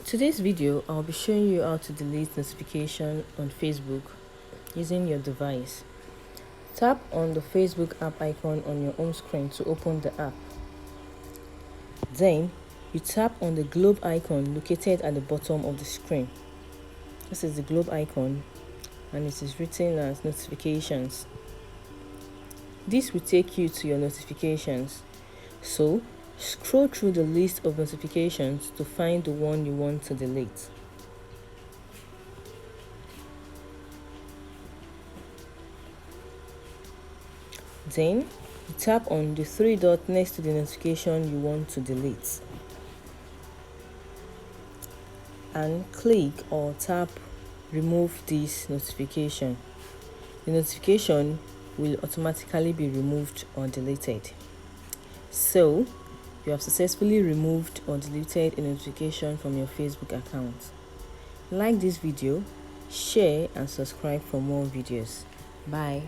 Today's video, I'll be showing you how to delete notification on Facebook using your device. Tap on the Facebook app icon on your home screen to open the app. Then, you tap on the globe icon located at the bottom of the screen. This is the globe icon and it is written as notifications. This will take you to your notifications. So, scroll through the list of notifications to find the one you want to delete. Then, you tap on the three dots next to the notification you want to delete and click or tap remove this notification. The notification will automatically be removed or deleted. So, you have successfully removed or deleted a notification from your Facebook account. Like this video, share and subscribe for more videos. Bye.